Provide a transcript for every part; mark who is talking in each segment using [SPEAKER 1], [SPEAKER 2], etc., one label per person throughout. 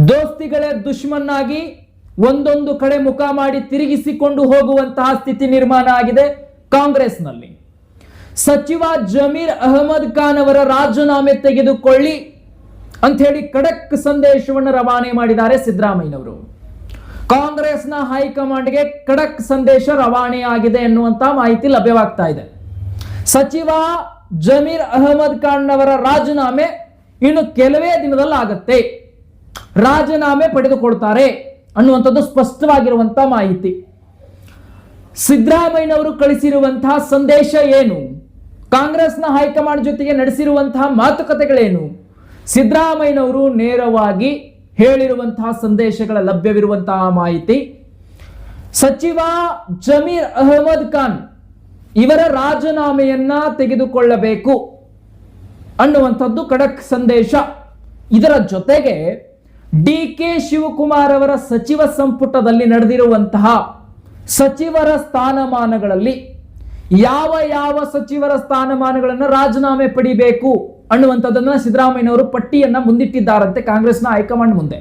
[SPEAKER 1] ದೋಸ್ತಿಗಳೇ ದುಶ್ಮನ್ನಾಗಿ ಒಂದೊಂದು ಕಡೆ ಮುಖ ಮಾಡಿ ತಿರುಗಿಸಿಕೊಂಡು ಹೋಗುವಂತಹ ಸ್ಥಿತಿ ನಿರ್ಮಾಣ ಆಗಿದೆ ಕಾಂಗ್ರೆಸ್ನಲ್ಲಿ. ಸಚಿವ ಜಮೀರ್ ಅಹಮದ್ ಖಾನ್ ಅವರ ರಾಜೀನಾಮೆ ತೆಗೆದುಕೊಳ್ಳಿ ಅಂತ ಹೇಳಿ ಖಡಕ್ ಸಂದೇಶವನ್ನು ರವಾನೆ ಮಾಡಿದ್ದಾರೆ ಸಿದ್ದರಾಮಯ್ಯನವರು. ಕಾಂಗ್ರೆಸ್ನ ಹೈಕಮಾಂಡ್ಗೆ ಖಡಕ್ ಸಂದೇಶ ರವಾನೆ ಆಗಿದೆ ಎನ್ನುವಂತ ಮಾಹಿತಿ ಲಭ್ಯವಾಗ್ತಾ ಇದೆ. ಸಚಿವ ಜಮೀರ್ ಅಹಮದ್ ಖಾನ್ ಅವರ ರಾಜೀನಾಮೆ ಇನ್ನು ಕೆಲವೇ ದಿನದಲ್ಲಿ ಆಗುತ್ತೆ, ರಾಜೀನಾಮೆ ಪಡೆದುಕೊಳ್ತಾರೆ ಅನ್ನುವಂಥದ್ದು ಸ್ಪಷ್ಟವಾಗಿರುವಂತಹ ಮಾಹಿತಿ. ಸಿದ್ದರಾಮಯ್ಯನವರು ಕಳಿಸಿರುವಂತಹ ಸಂದೇಶ ಏನು, ಕಾಂಗ್ರೆಸ್ನ ಹೈಕಮಾಂಡ್ ಜೊತೆಗೆ ನಡೆಸಿರುವಂತಹ ಮಾತುಕತೆಗಳೇನು, ಸಿದ್ದರಾಮಯ್ಯನವರು ನೇರವಾಗಿ ಹೇಳಿರುವಂತಹ ಸಂದೇಶಗಳ ಲಭ್ಯವಿರುವಂತಹ ಮಾಹಿತಿ. ಸಚಿವ ಜಮೀರ್ ಅಹಮದ್ ಖಾನ್ ಇವರ ರಾಜೀನಾಮೆಯನ್ನ ತೆಗೆದುಕೊಳ್ಳಬೇಕು ಅನ್ನುವಂಥದ್ದು ಖಡಕ್ ಸಂದೇಶ. ಇದರ ಜೊತೆಗೆ ಡಿ.ಕೆ. ಶಿವಕುಮಾರ್ ಅವರ ಸಚಿವ ಸಂಪುಟದಲ್ಲಿ ನಡೆದಿರುವಂತಹ ಸಚಿವರ ಸ್ಥಾನಮಾನಗಳಲ್ಲಿ ಯಾವ ಯಾವ ಸಚಿವರ ಸ್ಥಾನಮಾನಗಳನ್ನು ರಾಜೀನಾಮೆ ಪಡಿಬೇಕು ಅನ್ನುವಂಥದ್ದನ್ನ ಸಿದ್ದರಾಮಯ್ಯನವರು ಪಟ್ಟಿಯನ್ನ ಮುಂದಿಟ್ಟಿದ್ದಾರಂತೆ ಕಾಂಗ್ರೆಸ್ನ ಹೈಕಮಾಂಡ್ ಮುಂದೆ.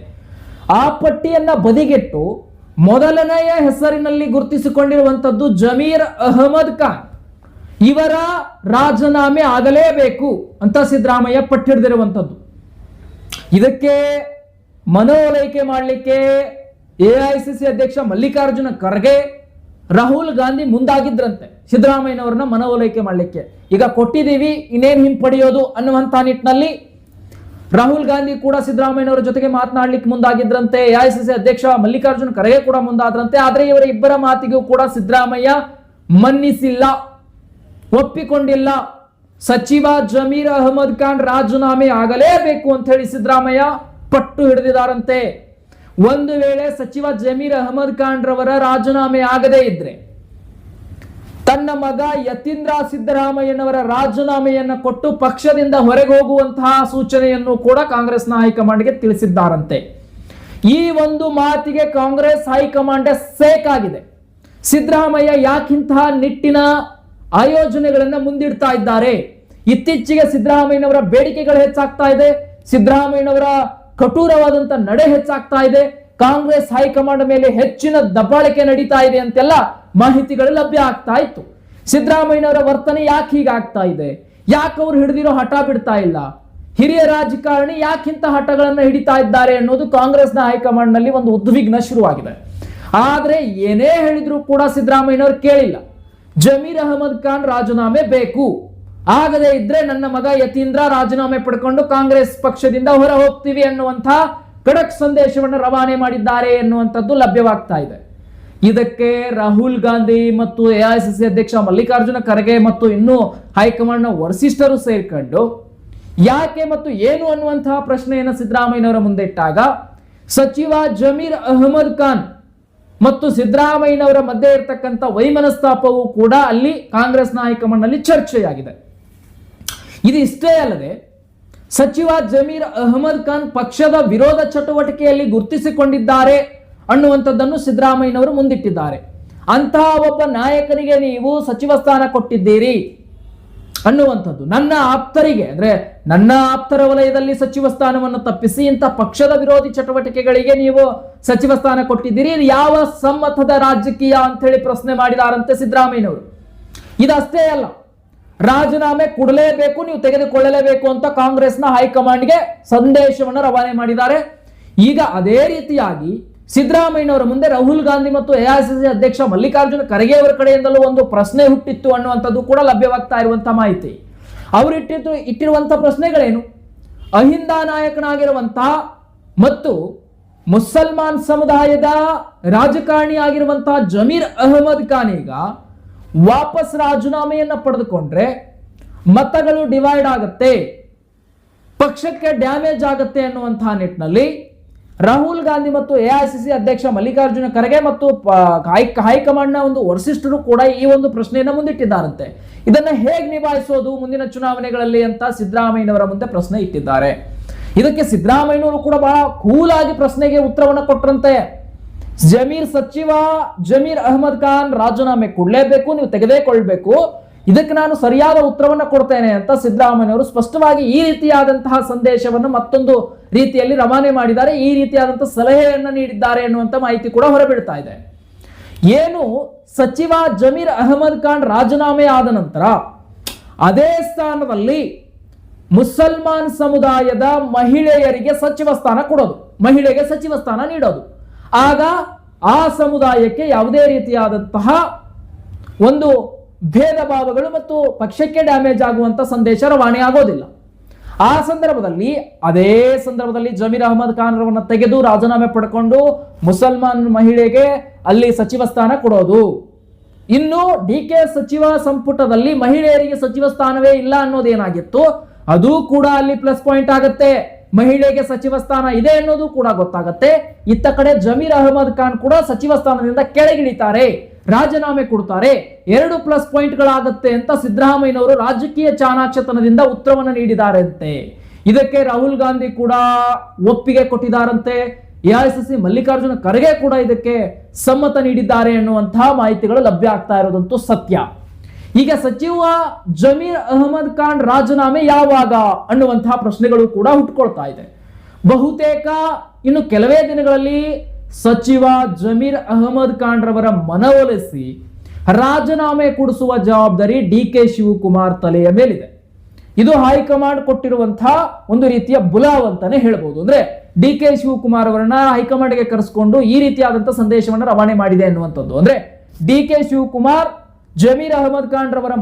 [SPEAKER 1] ಆ ಪಟ್ಟಿಯನ್ನ ಬದಿಗೆಟ್ಟು ಮೊದಲನೆಯ ಹೆಸರಿನಲ್ಲಿ ಗುರುತಿಸಿಕೊಂಡಿರುವಂಥದ್ದು ಜಮೀರ್ ಅಹಮದ್ ಖಾನ್ ಇವರ ರಾಜೀನಾಮೆ ಆಗಲೇಬೇಕು ಅಂತ ಸಿದ್ದರಾಮಯ್ಯ ಪಟ್ಟಿ ಹಿಡಿದಿರುವಂಥದ್ದು. ಇದಕ್ಕೆ ಮನವೊಲೈಕೆ ಮಾಡಲಿಕ್ಕೆ ಎಐಸಿಸಿ ಅಧ್ಯಕ್ಷ ಮಲ್ಲಿಕಾರ್ಜುನ ಖರ್ಗೆ, ರಾಹುಲ್ ಗಾಂಧಿ ಮುಂದಾಗಿದ್ರಂತೆ ಸಿದ್ದರಾಮಯ್ಯನವರನ್ನ ಮನವೊಲೈಕೆ ಮಾಡಲಿಕ್ಕೆ. ಈಗ ಕೊಟ್ಟಿದ್ದೀವಿ, ಇನ್ನೇನು ಹಿಂಪಡೆಯೋದು ಅನ್ನುವಂಥ ನಿಟ್ಟಿನಲ್ಲಿ ರಾಹುಲ್ ಗಾಂಧಿ ಕೂಡ ಸಿದ್ದರಾಮಯ್ಯನವರ ಜೊತೆಗೆ ಮಾತನಾಡಲಿಕ್ಕೆ ಮುಂದಾಗಿದ್ರಂತೆ. ಎಐಸಿಸಿ ಅಧ್ಯಕ್ಷ ಮಲ್ಲಿಕಾರ್ಜುನ ಖರ್ಗೆ ಕೂಡ ಮುಂದಾದ್ರಂತೆ. ಆದರೆ ಇವರ ಇಬ್ಬರ ಮಾತಿಗೂ ಕೂಡ ಸಿದ್ದರಾಮಯ್ಯ ಮನ್ನಿಸಿಲ್ಲ, ಒಪ್ಪಿಕೊಂಡಿಲ್ಲ. ಸಚಿವ ಜಮೀರ್ ಅಹಮದ್ ಖಾನ್ ರಾಜೀನಾಮೆ ಆಗಲೇಬೇಕು ಅಂತ ಹೇಳಿ ಸಿದ್ದರಾಮಯ್ಯ ಪಟ್ಟು ಹಿಡಿದಿದ್ದಾರಂತೆ. ಒಂದು ವೇಳೆ ಸಚಿವ ಜಮೀರ್ ಅಹಮದ್ ಖಾನ್ ರವರ ರಾಜೀನಾಮೆ ಆಗದೇ ಇದ್ರೆ ತನ್ನ ಮಗ ಯತೀಂದ್ರ ಸಿದ್ದರಾಮಯ್ಯನವರ ರಾಜೀನಾಮೆಯನ್ನು ಕೊಟ್ಟು ಪಕ್ಷದಿಂದ ಹೊರಗೆ ಹೋಗುವಂತಹ ಸೂಚನೆಯನ್ನು ಕೂಡ ಕಾಂಗ್ರೆಸ್ನ ಹೈಕಮಾಂಡ್ಗೆ ತಿಳಿಸಿದ್ದಾರಂತೆ. ಈ ಒಂದು ಮಾತಿಗೆ ಕಾಂಗ್ರೆಸ್ ಹೈಕಮಾಂಡ್ ಸೇಕ್ ಆಗಿದೆ. ಸಿದ್ದರಾಮಯ್ಯ ಯಾಕಿಂತಹ ನಿಟ್ಟಿನ ಆಯೋಜನೆಗಳನ್ನ ಮುಂದಿಡ್ತಾ ಇದ್ದಾರೆ? ಇತ್ತೀಚೆಗೆ ಸಿದ್ದರಾಮಯ್ಯನವರ ಬೇಡಿಕೆಗಳು ಹೆಚ್ಚಾಗ್ತಾ ಇದೆ, ಸಿದ್ದರಾಮಯ್ಯನವರ ಕಠೋರವಾದಂತ ನಡೆ ಹೆಚ್ಚಾಗ್ತಾ ಇದೆ, ಕಾಂಗ್ರೆಸ್ ಹೈಕಮಾಂಡ್ ಮೇಲೆ ಹೆಚ್ಚಿನ ದಬ್ಬಾಳಿಕೆ ನಡೀತಾ ಇದೆ ಅಂತೆಲ್ಲ ಮಾಹಿತಿಗಳು ಲಭ್ಯ ಆಗ್ತಾ ಇತ್ತು. ಸಿದ್ದರಾಮಯ್ಯನವರ ವರ್ತನೆ ಯಾಕೆ ಹೀಗಾಗ್ತಾ ಇದೆ, ಯಾಕೆ ಅವ್ರು ಹಿಡಿದಿರೋ ಹಠ ಬಿಡ್ತಾ ಇಲ್ಲ, ಹಿರಿಯ ರಾಜಕಾರಣಿ ಯಾಕಿಂತ ಹಠಗಳನ್ನ ಹಿಡಿತಾ ಇದ್ದಾರೆ ಅನ್ನೋದು ಕಾಂಗ್ರೆಸ್ನ ಹೈಕಮಾಂಡ್ ನಲ್ಲಿ ಒಂದು ಉದ್ವಿಗ್ನ ಶುರುವಾಗಿದೆ. ಆದ್ರೆ ಏನೇ ಹೇಳಿದ್ರು ಕೂಡ ಸಿದ್ದರಾಮಯ್ಯನವರು ಕೇಳಿಲ್ಲ. ಜಮೀರ್ ಅಹಮದ್ ಖಾನ್ ರಾಜೀನಾಮೆ ಬೇಕು, ಆಗದೇ ಇದ್ರೆ ನನ್ನ ಮಗ ಯತೀಂದ್ರ ರಾಜೀನಾಮೆ ಪಡ್ಕೊಂಡು ಕಾಂಗ್ರೆಸ್ ಪಕ್ಷದಿಂದ ಹೊರ ಹೋಗ್ತೀವಿ ಅನ್ನುವಂಥ ಖಡಕ್ ಸಂದೇಶವನ್ನು ರವಾನೆ ಮಾಡಿದ್ದಾರೆ ಎನ್ನುವಂಥದ್ದು ಲಭ್ಯವಾಗ್ತಾ ಇದೆ. ಇದಕ್ಕೆ ರಾಹುಲ್ ಗಾಂಧಿ ಮತ್ತು ಎಐಸಿಸಿ ಅಧ್ಯಕ್ಷ ಮಲ್ಲಿಕಾರ್ಜುನ ಖರ್ಗೆ ಮತ್ತು ಇನ್ನೂ ಹೈಕಮಾಂಡ್ನ ವರಿಷ್ಠರು ಸೇರ್ಕೊಂಡು ಯಾಕೆ ಮತ್ತು ಏನು ಅನ್ನುವಂತಹ ಪ್ರಶ್ನೆಯನ್ನು ಸಿದ್ದರಾಮಯ್ಯನವರ ಮುಂದೆ ಇಟ್ಟಾಗ ಸಚಿವ ಜಮೀರ್ ಅಹಮದ್ ಖಾನ್ ಮತ್ತು ಸಿದ್ದರಾಮಯ್ಯನವರ ಮಧ್ಯೆ ಇರತಕ್ಕಂಥ ವೈಮನಸ್ತಾಪವೂ ಕೂಡ ಅಲ್ಲಿ ಕಾಂಗ್ರೆಸ್ನ ಹೈಕಮಾಂಡ್ ನಲ್ಲಿ ಚರ್ಚೆಯಾಗಿದೆ. ಇದು ಇಷ್ಟೇ ಅಲ್ಲದೆ ಸಚಿವ ಜಮೀರ್ ಅಹಮದ್ ಖಾನ್ ಪಕ್ಷದ ವಿರೋಧ ಚಟುವಟಿಕೆಯಲ್ಲಿ ಗುರುತಿಸಿಕೊಂಡಿದ್ದಾರೆ ಅನ್ನುವಂಥದ್ದನ್ನು ಸಿದ್ದರಾಮಯ್ಯನವರು ಮುಂದಿಟ್ಟಿದ್ದಾರೆ. ಅಂತಹ ಒಬ್ಬ ನಾಯಕನಿಗೆ ನೀವು ಸಚಿವ ಸ್ಥಾನ ಕೊಟ್ಟಿದ್ದೀರಿ ಅನ್ನುವಂಥದ್ದು ನನ್ನ ಆಪ್ತರಿಗೆ, ಅಂದ್ರೆ ನನ್ನ ಆಪ್ತರ ವಲಯದಲ್ಲಿ ಸಚಿವ ಸ್ಥಾನವನ್ನು ತಪ್ಪಿಸಿ ಇಂಥ ಪಕ್ಷದ ವಿರೋಧಿ ಚಟುವಟಿಕೆಗಳಿಗೆ ನೀವು ಸಚಿವ ಸ್ಥಾನ ಕೊಟ್ಟಿದ್ದೀರಿ, ಇದು ಯಾವ ಸಮ್ಮತದ ರಾಜಕೀಯ ಅಂತ ಹೇಳಿ ಪ್ರಶ್ನೆ ಮಾಡಿದಾರಂತೆ ಸಿದ್ದರಾಮಯ್ಯನವರು. ಇದಷ್ಟೇ ಅಲ್ಲ, ರಾಜೀನಾಮೆ ಕೊಡಲೇಬೇಕು, ನೀವು ತೆಗೆದುಕೊಳ್ಳಲೇಬೇಕು ಅಂತ ಕಾಂಗ್ರೆಸ್ನ ಹೈಕಮಾಂಡ್ಗೆ ಸಂದೇಶವನ್ನು ರವಾನೆ ಮಾಡಿದ್ದಾರೆ. ಈಗ ಅದೇ ರೀತಿಯಾಗಿ ಸಿದ್ದರಾಮಯ್ಯನವರ ಮುಂದೆ ರಾಹುಲ್ ಗಾಂಧಿ ಮತ್ತು ಎಐಸಿಸಿ ಅಧ್ಯಕ್ಷ ಮಲ್ಲಿಕಾರ್ಜುನ ಖರ್ಗೆ ಅವರ ಕಡೆಯಿಂದಲೂ ಒಂದು ಪ್ರಶ್ನೆ ಹುಟ್ಟಿತ್ತು ಅನ್ನುವಂಥದ್ದು ಕೂಡ ಲಭ್ಯವಾಗ್ತಾ ಇರುವಂತಹ ಮಾಹಿತಿ. ಅವರು ಇಟ್ಟಿರುವಂತಹ ಪ್ರಶ್ನೆಗಳೇನು? ಅಹಿಂದ ನಾಯಕನಾಗಿರುವಂತಹ ಮತ್ತು ಮುಸಲ್ಮಾನ್ ಸಮುದಾಯದ ರಾಜಕಾರಣಿ ಆಗಿರುವಂತಹ ಜಮೀರ್ ಅಹಮದ್ ಖಾನ್ ಈಗ ವಾಪಸ್ ರಾಜೀನಾಮೆಯನ್ನ ಪಡೆದುಕೊಂಡ್ರೆ ಮತಗಳು ಡಿವೈಡ್ ಆಗುತ್ತೆ, ಪಕ್ಷಕ್ಕೆ ಡ್ಯಾಮೇಜ್ ಆಗುತ್ತೆ ಅನ್ನುವಂತಹ ನಿಟ್ಟಿನಲ್ಲಿ ರಾಹುಲ್ ಗಾಂಧಿ ಮತ್ತು ಎಐಸಿಸಿ ಅಧ್ಯಕ್ಷ ಮಲ್ಲಿಕಾರ್ಜುನ ಖರ್ಗೆ ಮತ್ತು ಹೈಕಮಾಂಡ್ನ ಒಂದು ವರಿಷ್ಠರು ಕೂಡ ಈ ಒಂದು ಪ್ರಶ್ನೆಯನ್ನು ಮುಂದಿಟ್ಟಿದ್ದಾರಂತೆ. ಇದನ್ನ ಹೇಗೆ ನಿಭಾಯಿಸೋದು ಮುಂದಿನ ಚುನಾವಣೆಗಳಲ್ಲಿ ಅಂತ ಸಿದ್ದರಾಮಯ್ಯನವರ ಮುಂದೆ ಪ್ರಶ್ನೆ ಇಟ್ಟಿದ್ದಾರೆ. ಇದಕ್ಕೆ ಸಿದ್ದರಾಮಯ್ಯನವರು ಕೂಡ ಬಹಳ ಕೂಲ್ ಆಗಿ ಪ್ರಶ್ನೆಗೆ ಉತ್ತರವನ್ನು ಕೊಟ್ಟರಂತೆ. ಸಚಿವ ಜಮೀರ್ ಅಹಮದ್ ಖಾನ್ ರಾಜೀನಾಮೆ ಕೊಡಲೇಬೇಕು, ನೀವು ತೆಗೆದುಕೊಳ್ಬೇಕು, ಇದಕ್ಕೆ ನಾನು ಸರಿಯಾದ ಉತ್ತರವನ್ನು ಕೊಡ್ತೇನೆ ಅಂತ ಸಿದ್ದರಾಮಯ್ಯವರು ಸ್ಪಷ್ಟವಾಗಿ ಈ ರೀತಿಯಾದಂತಹ ಸಂದೇಶವನ್ನು ಮತ್ತೊಂದು ರೀತಿಯಲ್ಲಿ ರವಾನೆ ಮಾಡಿದ್ದಾರೆ, ಈ ರೀತಿಯಾದಂತಹ ಸಲಹೆಯನ್ನು ನೀಡಿದ್ದಾರೆ ಎನ್ನುವಂತ ಮಾಹಿತಿ ಕೂಡ ಹೊರಬೀಳ್ತಾ ಇದೆ. ಏನು ಸಚಿವ ಜಮೀರ್ ಅಹಮದ್ ಖಾನ್ ರಾಜೀನಾಮೆ ಆದ ನಂತರ ಅದೇ ಸ್ಥಾನದಲ್ಲಿ ಮುಸಲ್ಮಾನ್ ಸಮುದಾಯದ ಮಹಿಳೆಯರಿಗೆ ಸಚಿವ ಸ್ಥಾನ ಕೊಡೋದು, ಮಹಿಳೆಗೆ ಸಚಿವ ಸ್ಥಾನ ನೀಡೋದು, ಆಗ ಆ ಸಮುದಾಯಕ್ಕೆ ಯಾವುದೇ ರೀತಿಯಾದಂತಹ ಒಂದು ಭೇದ ಭಾವಗಳು ಮತ್ತು ಪಕ್ಷಕ್ಕೆ ಡ್ಯಾಮೇಜ್ ಆಗುವಂತ ಸಂದೇಶ ರವಾನೆ ಆಗೋದಿಲ್ಲ. ಆ ಸಂದರ್ಭದಲ್ಲಿ ಅದೇ ಸಂದರ್ಭದಲ್ಲಿ ಜಮೀರ್ ಅಹಮದ್ ಖಾನ್ ರವನ್ನ ತೆಗೆದು ರಾಜೀನಾಮೆ ಪಡ್ಕೊಂಡು ಮುಸಲ್ಮಾನ್ ಮಹಿಳೆಗೆ ಅಲ್ಲಿ ಸಚಿವ ಸ್ಥಾನ ಕೊಡೋದು. ಇನ್ನು ಡಿಕೆ ಸಚಿವ ಸಂಪುಟದಲ್ಲಿ ಮಹಿಳೆಯರಿಗೆ ಸಚಿವ ಸ್ಥಾನವೇ ಇಲ್ಲ ಅನ್ನೋದೇನಾಗಿತ್ತು, ಅದು ಕೂಡ ಅಲ್ಲಿ ಪ್ಲಸ್ ಪಾಯಿಂಟ್ ಆಗುತ್ತೆ. ಮಹಿಳೆಗೆ ಸಚಿವ ಸ್ಥಾನ ಇದೆ ಅನ್ನೋದು ಕೂಡ ಗೊತ್ತಾಗುತ್ತೆ. ಇತ್ತ ಕಡೆ ಜಮೀರ್ ಅಹಮದ್ ಖಾನ್ ಕೂಡ ಸಚಿವ ಸ್ಥಾನದಿಂದ ಕೆಳಗಿಳಿತಾರೆ, ರಾಜೀನಾಮೆ ಕೊಡ್ತಾರೆ, 2 ಪ್ಲಸ್ ಪಾಯಿಂಟ್ಗಳಾಗುತ್ತೆ ಅಂತ ಸಿದ್ದರಾಮಯ್ಯನವರು ರಾಜಕೀಯ ಚಾಣಾಕ್ಷತನದಿಂದ ಉತ್ತರವನ್ನು ನೀಡಿದ್ದಾರೆ ಅಂತೆ. ಇದಕ್ಕೆ ರಾಹುಲ್ ಗಾಂಧಿ ಕೂಡ ಒಪ್ಪಿಗೆ ಕೊಟ್ಟಿದ್ದಾರಂತೆ. ಎಐಸಿಸಿ ಮಲ್ಲಿಕಾರ್ಜುನ ಖರ್ಗೆ ಕೂಡ ಇದಕ್ಕೆ ಸಮ್ಮತ ನೀಡಿದ್ದಾರೆ ಎನ್ನುವಂತಹ ಮಾಹಿತಿಗಳು ಲಭ್ಯ ಆಗ್ತಾ ಇರೋದಂತೂ ಸತ್ಯ. ಈಗ ಸಚಿವ ಜಮೀರ್ ಅಹಮದ್ ಖಾನ್ ರಾಜೀನಾಮೆ ಯಾವಾಗ ಅನ್ನುವಂತಹ ಪ್ರಶ್ನೆಗಳು ಕೂಡ ಹುಟ್ಟುಕೊಳ್ತಾ ಇದೆ. ಬಹುತೇಕ ಇನ್ನು ಕೆಲವೇ ದಿನಗಳಲ್ಲಿ ಸಚಿವ ಜಮೀರ್ ಅಹಮದ್ ಖಾನ್ ರವರ ಮನವೊಲಿಸಿ ರಾಜೀನಾಮೆ ಕೊಡಿಸುವ ಜವಾಬ್ದಾರಿ ಡಿಕೆ ಶಿವಕುಮಾರ್ ತಲೆಯ ಮೇಲಿದೆ. ಇದು ಹೈಕಮಾಂಡ್ ಕೊಟ್ಟಿರುವಂತಹ ಒಂದು ರೀತಿಯ ಬುಲಾವ್ ಅಂತಾನೆ ಹೇಳ್ಬೋದು. ಅಂದ್ರೆ ಡಿಕೆ ಶಿವಕುಮಾರ್ ಅವರನ್ನ ಹೈಕಮಾಂಡ್ಗೆ ಕರೆಸಿಕೊಂಡು ಈ ರೀತಿಯಾದಂತಹ ಸಂದೇಶವನ್ನು ರವಾನೆ ಮಾಡಿದೆ ಅನ್ನುವಂಥದ್ದು. ಅಂದ್ರೆ ಡಿಕೆ ಶಿವಕುಮಾರ್ ಜಮೀರ್ ಅಹಮದ್ ಖಾನ್ ರವರ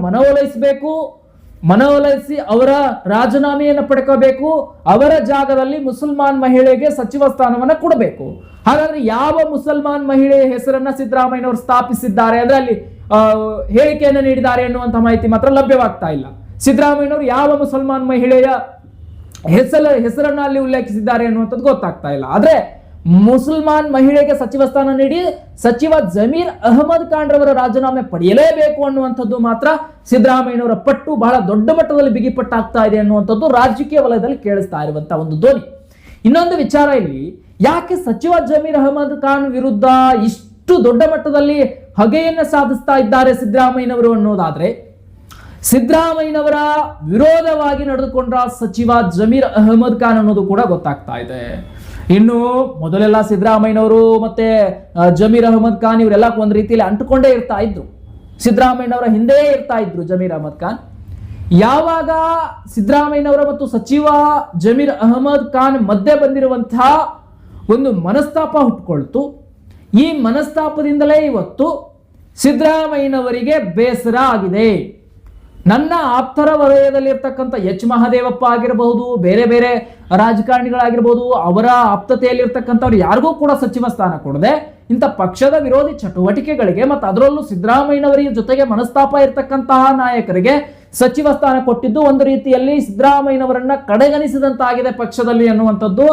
[SPEAKER 1] ಮನವೊಲಿಸಿ ಅವರ ರಾಜೀನಾಮೆಯನ್ನು ಪಡ್ಕೋಬೇಕು, ಅವರ ಜಾಗದಲ್ಲಿ ಮುಸಲ್ಮಾನ್ ಮಹಿಳೆಗೆ ಸಚಿವ ಸ್ಥಾನವನ್ನ ಕೊಡಬೇಕು. ಹಾಗಾದ್ರೆ ಯಾವ ಮುಸಲ್ಮಾನ್ ಮಹಿಳೆಯ ಹೆಸರನ್ನ ಸಿದ್ದರಾಮಯ್ಯನವರು ಸ್ಥಾಪಿಸಿದ್ದಾರೆ ಅಂದ್ರೆ ಅಲ್ಲಿ ಹೇಳಿಕೆಯನ್ನು ನೀಡಿದ್ದಾರೆ ಎನ್ನುವಂತಹ ಮಾಹಿತಿ ಮಾತ್ರ ಲಭ್ಯವಾಗ್ತಾ ಇಲ್ಲ. ಸಿದ್ದರಾಮಯ್ಯನವರು ಯಾವ ಮುಸಲ್ಮಾನ್ ಮಹಿಳೆಯ ಹೆಸರನ್ನ ಅಲ್ಲಿ ಉಲ್ಲೇಖಿಸಿದ್ದಾರೆ ಅನ್ನುವಂಥದ್ದು ಗೊತ್ತಾಗ್ತಾ ಇಲ್ಲ. ಆದ್ರೆ ಮುಸಲ್ಮಾನ್ ಮಹಿಳೆಗೆ ಸಚಿವ ಸ್ಥಾನ ನೀಡಿ ಸಚಿವ ಜಮೀರ್ ಅಹಮದ್ ಖಾನ್ ರವರ ರಾಜೀನಾಮೆ ಪಡೆಯಲೇಬೇಕು ಅನ್ನುವಂಥದ್ದು ಮಾತ್ರ ಸಿದ್ದರಾಮಯ್ಯನವರ ಪಟ್ಟು ಬಹಳ ದೊಡ್ಡ ಮಟ್ಟದಲ್ಲಿ ಬಿಗಿಪಟ್ಟಾಗ್ತಾ ಇದೆ ಅನ್ನುವಂಥದ್ದು ರಾಜಕೀಯ ವಲಯದಲ್ಲಿ ಕೇಳಿಸ್ತಾ ಇರುವಂತಹ ಒಂದು ಧ್ವನಿ. ಇನ್ನೊಂದು ವಿಚಾರ ಇಲ್ಲಿ, ಯಾಕೆ ಸಚಿವ ಜಮೀರ್ ಅಹಮದ್ ಖಾನ್ ವಿರುದ್ಧ ಇಷ್ಟು ದೊಡ್ಡ ಮಟ್ಟದಲ್ಲಿ ಹಗೆಯನ್ನ ಸಾಧಿಸ್ತಾ ಇದ್ದಾರೆ ಸಿದ್ದರಾಮಯ್ಯನವರು ಅನ್ನೋದಾದ್ರೆ, ಸಿದ್ದರಾಮಯ್ಯನವರ ವಿರೋಧವಾಗಿ ನಡೆದುಕೊಂಡ ಸಚಿವ ಜಮೀರ್ ಅಹಮದ್ ಖಾನ್ ಅನ್ನೋದು ಕೂಡ ಗೊತ್ತಾಗ್ತಾ ಇದೆ. ಇನ್ನು ಮೊದಲೆಲ್ಲ ಸಿದ್ದರಾಮಯ್ಯನವರು ಮತ್ತೆ ಜಮೀರ್ ಅಹಮದ್ ಖಾನ್ ಇವರೆಲ್ಲ ಒಂದು ರೀತಿಯಲ್ಲಿ ಅಂಟುಕೊಂಡೇ ಇರ್ತಾ ಇದ್ರು, ಸಿದ್ದರಾಮಯ್ಯನವರ ಹಿಂದೆ ಇರ್ತಾ ಇದ್ರು ಜಮೀರ್ ಅಹಮದ್ ಖಾನ್. ಯಾವಾಗ ಸಿದ್ದರಾಮಯ್ಯನವರ ಮತ್ತು ಸಚಿವ ಜಮೀರ್ ಅಹಮದ್ ಖಾನ್ ಮಧ್ಯೆ ಬಂದಿರುವಂತಹ ಒಂದು ಮನಸ್ತಾಪ ಹುಟ್ಟುಕೊಳ್ತು, ಈ ಮನಸ್ತಾಪದಿಂದಲೇ ಇವತ್ತು ಸಿದ್ದರಾಮಯ್ಯನವರಿಗೆ ಬೇಸರ ಆಗಿದೆ. ನನ್ನ ಆಪ್ತರ ವಲಯದಲ್ಲಿರ್ತಕ್ಕಂಥ ಎಚ್ ಮಹದೇವಪ್ಪ ಆಗಿರಬಹುದು, ಬೇರೆ ಬೇರೆ ರಾಜಕಾರಣಿಗಳಾಗಿರ್ಬೋದು, ಅವರ ಆಪ್ತತೆಯಲ್ಲಿರ್ತಕ್ಕಂಥವ್ರು ಯಾರಿಗೂ ಕೂಡ ಸಚಿವ ಸ್ಥಾನ ಕೊಡದೆ ಇಂಥ ಪಕ್ಷದ ವಿರೋಧಿ ಚಟುವಟಿಕೆಗಳಿಗೆ ಮತ್ತು ಅದರಲ್ಲೂ ಸಿದ್ದರಾಮಯ್ಯನವರಿಗೆ ಜೊತೆಗೆ ಮನಸ್ತಾಪ ಇರ್ತಕ್ಕಂತಹ ನಾಯಕರಿಗೆ ಸಚಿವ ಸ್ಥಾನ ಕೊಟ್ಟಿದ್ದು ಒಂದು ರೀತಿಯಲ್ಲಿ ಸಿದ್ದರಾಮಯ್ಯನವರನ್ನ ಕಡೆಗಣಿಸಿದಂತಾಗಿದೆ ಪಕ್ಷದಲ್ಲಿ ಅನ್ನುವಂಥದ್ದು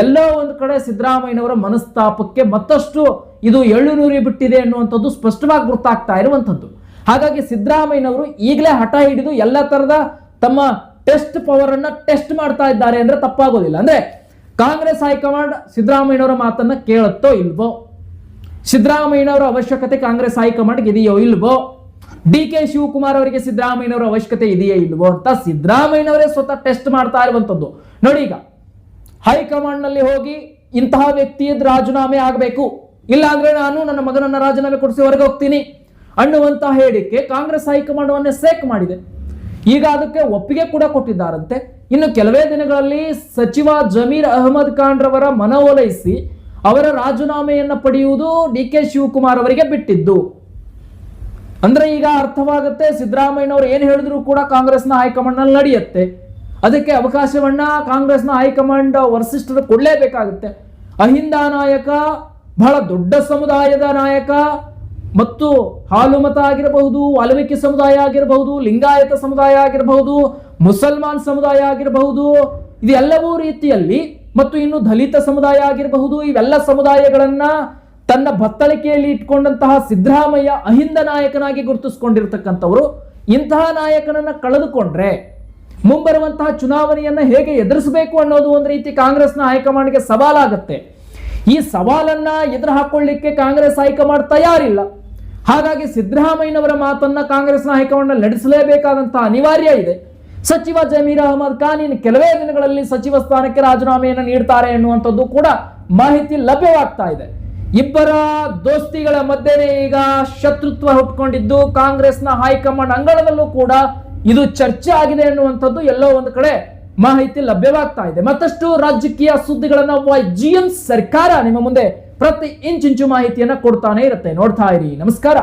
[SPEAKER 1] ಎಲ್ಲೋ ಒಂದು ಕಡೆ ಸಿದ್ದರಾಮಯ್ಯನವರ ಮನಸ್ತಾಪಕ್ಕೆ ಮತ್ತಷ್ಟು ಇದು ಎಳ್ಳುನೂರಿ ಬಿಟ್ಟಿದೆ ಅನ್ನುವಂಥದ್ದು ಸ್ಪಷ್ಟವಾಗಿ ಗೊತ್ತಾಗ್ತಾ ಇರುವಂಥದ್ದು. ಹಾಗಾಗಿ ಸಿದ್ದರಾಮಯ್ಯನವರು ಈಗಲೇ ಹಠ ಹಿಡಿದು ಎಲ್ಲ ತರದ ತಮ್ಮ ಟೆಸ್ಟ್ ಪವರ್ ಅನ್ನ ಟೆಸ್ಟ್ ಮಾಡ್ತಾ ಇದ್ದಾರೆ ಅಂದ್ರೆ ತಪ್ಪಾಗೋದಿಲ್ಲ. ಅಂದ್ರೆ ಕಾಂಗ್ರೆಸ್ ಹೈಕಮಾಂಡ್ ಸಿದ್ದರಾಮಯ್ಯನವರ ಮಾತನ್ನ ಕೇಳುತ್ತೋ ಇಲ್ವೋ, ಸಿದ್ದರಾಮಯ್ಯನವರ ಅವಶ್ಯಕತೆ ಕಾಂಗ್ರೆಸ್ ಹೈಕಮಾಂಡ್ಗೆ ಇದೆಯೋ ಇಲ್ವೋ, ಡಿಕೆ ಶಿವಕುಮಾರ್ ಅವರಿಗೆ ಸಿದ್ದರಾಮಯ್ಯನವರ ಅವಶ್ಯಕತೆ ಇದೆಯೋ ಇಲ್ವೋ ಅಂತ ಸಿದ್ದರಾಮಯ್ಯನವರೇ ಸ್ವತಃ ಟೆಸ್ಟ್ ಮಾಡ್ತಾ ಇರುವಂತದ್ದು. ನೋಡಿ, ಈಗ ಹೈಕಮಾಂಡ್ ನಲ್ಲಿ ಹೋಗಿ ಇಂತಹ ವ್ಯಕ್ತಿಯದ್ದು ರಾಜೀನಾಮೆ ಆಗಬೇಕು, ಇಲ್ಲ ಅಂದ್ರೆ ನಾನು ನನ್ನ ಮಗನನ್ನ ರಾಜೀನಾಮೆ ಕೊಡಿಸಿ ಹೊರಗೆ ಹೋಗ್ತೀನಿ ಅನ್ನುವಂತಹ ಹೇಳಿಕೆ ಕಾಂಗ್ರೆಸ್ ಹೈಕಮಾಂಡ್ ಅನ್ನೇ ಸೇಕ್ ಮಾಡಿದೆ. ಈಗ ಅದಕ್ಕೆ ಒಪ್ಪಿಗೆ ಕೂಡ ಕೊಟ್ಟಿದ್ದಾರಂತೆ. ಇನ್ನು ಕೆಲವೇ ದಿನಗಳಲ್ಲಿ ಸಚಿವ ಜಮೀರ್ ಅಹಮದ್ ಖಾನ್ ರವರ ಮನವೊಲಿಸಿ ಅವರ ರಾಜೀನಾಮೆಯನ್ನ ಪಡೆಯುವುದು ಡಿಕೆ ಶಿವಕುಮಾರ್ ಅವರಿಗೆ ಬಿಟ್ಟಿದ್ದು. ಅಂದ್ರೆ ಈಗ ಅರ್ಥವಾಗುತ್ತೆ, ಸಿದ್ದರಾಮಯ್ಯನವರು ಏನ್ ಹೇಳಿದ್ರು ಕೂಡ ಕಾಂಗ್ರೆಸ್ನ ಹೈಕಮಾಂಡ್ ನಲ್ಲಿ ನಡೆಯುತ್ತೆ. ಅದಕ್ಕೆ ಅವಕಾಶವನ್ನ ಕಾಂಗ್ರೆಸ್ನ ಹೈಕಮಾಂಡ್ ವರಿಷ್ಠರು ಕೊಡಲೇಬೇಕಾಗುತ್ತೆ. ಅಹಿಂದ ನಾಯಕ, ಬಹಳ ದೊಡ್ಡ ಸಮುದಾಯದ ನಾಯಕ ಮತ್ತು ಹಾಲು ಮತ ಆಗಿರಬಹುದು, ವಾಲ್ಮೀಕಿ ಸಮುದಾಯ ಆಗಿರಬಹುದು, ಲಿಂಗಾಯತ ಸಮುದಾಯ ಆಗಿರಬಹುದು, ಮುಸಲ್ಮಾನ್ ಸಮುದಾಯ ಆಗಿರಬಹುದು, ಇದೆಲ್ಲವೂ ರೀತಿಯಲ್ಲಿ ಮತ್ತು ಇನ್ನು ದಲಿತ ಸಮುದಾಯ ಆಗಿರಬಹುದು, ಇವೆಲ್ಲ ಸಮುದಾಯಗಳನ್ನ ತನ್ನ ಬತ್ತಳಿಕೆಯಲ್ಲಿ ಇಟ್ಕೊಂಡಂತಹ ಸಿದ್ದರಾಮಯ್ಯ ಅಹಿಂದ ನಾಯಕನಾಗಿ ಗುರುತಿಸಿಕೊಂಡಿರ್ತಕ್ಕಂಥವರು. ಇಂತಹ ನಾಯಕನನ್ನ ಕಳೆದುಕೊಂಡ್ರೆ ಮುಂಬರುವಂತಹ ಚುನಾವಣೆಯನ್ನ ಹೇಗೆ ಎದುರಿಸಬೇಕು ಅನ್ನೋದು ಒಂದು ರೀತಿ ಕಾಂಗ್ರೆಸ್ನ ಹೈಕಮಾಂಡ್ಗೆ ಸವಾಲಾಗುತ್ತೆ. ಈ ಸವಾಲನ್ನ ಎದುರು ಹಾಕೊಳ್ಳಿಕ್ಕೆ ಕಾಂಗ್ರೆಸ್ ಹೈಕಮಾಂಡ್ ತಯಾರಿಲ್ಲ. ಹಾಗಾಗಿ ಸಿದ್ದರಾಮಯ್ಯನವರ ಮಾತನ್ನ ಕಾಂಗ್ರೆಸ್ನ ಹೈಕಮಾಂಡ್ ನಡೆಸಲೇಬೇಕಾದಂತಹ ಅನಿವಾರ್ಯ ಇದೆ. ಸಚಿವ ಜಮೀರ್ ಅಹಮದ್ ಖಾನ್ ಇನ್ನು ಕೆಲವೇ ದಿನಗಳಲ್ಲಿ ಸಚಿವ ಸ್ಥಾನಕ್ಕೆ ರಾಜೀನಾಮೆಯನ್ನು ನೀಡ್ತಾರೆ ಎನ್ನುವಂಥದ್ದು ಕೂಡ ಮಾಹಿತಿ ಲಭ್ಯವಾಗ್ತಾ ಇದೆ. ಇಬ್ಬರ ದೋಸ್ತಿಗಳ ಮಧ್ಯೆ ಈಗ ಶತ್ರುತ್ವ ಹುಟ್ಕೊಂಡಿದ್ದು ಕಾಂಗ್ರೆಸ್ನ ಹೈಕಮಾಂಡ್ ಅಂಗಳದಲ್ಲೂ ಕೂಡ ಇದು ಚರ್ಚೆ ಆಗಿದೆ ಎನ್ನುವಂಥದ್ದು ಎಲ್ಲೋ ಒಂದು ಕಡೆ ಮಾಹಿತಿ ಲಭ್ಯವಾಗ್ತಾ ಇದೆ. ಮತ್ತಷ್ಟು ರಾಜಕೀಯ ಸುದ್ದಿಗಳನ್ನ YGM ಸರ್ಕಾರ ನಿಮ್ಮ ಮುಂದೆ ಪ್ರತಿ ಇಂಚಿಂಚು ಮಾಹಿತಿಯನ್ನ ಕೊಡ್ತಾನೆ ಇರುತ್ತೆ. ನೋಡ್ತಾ ಇರಿ. ನಮಸ್ಕಾರ.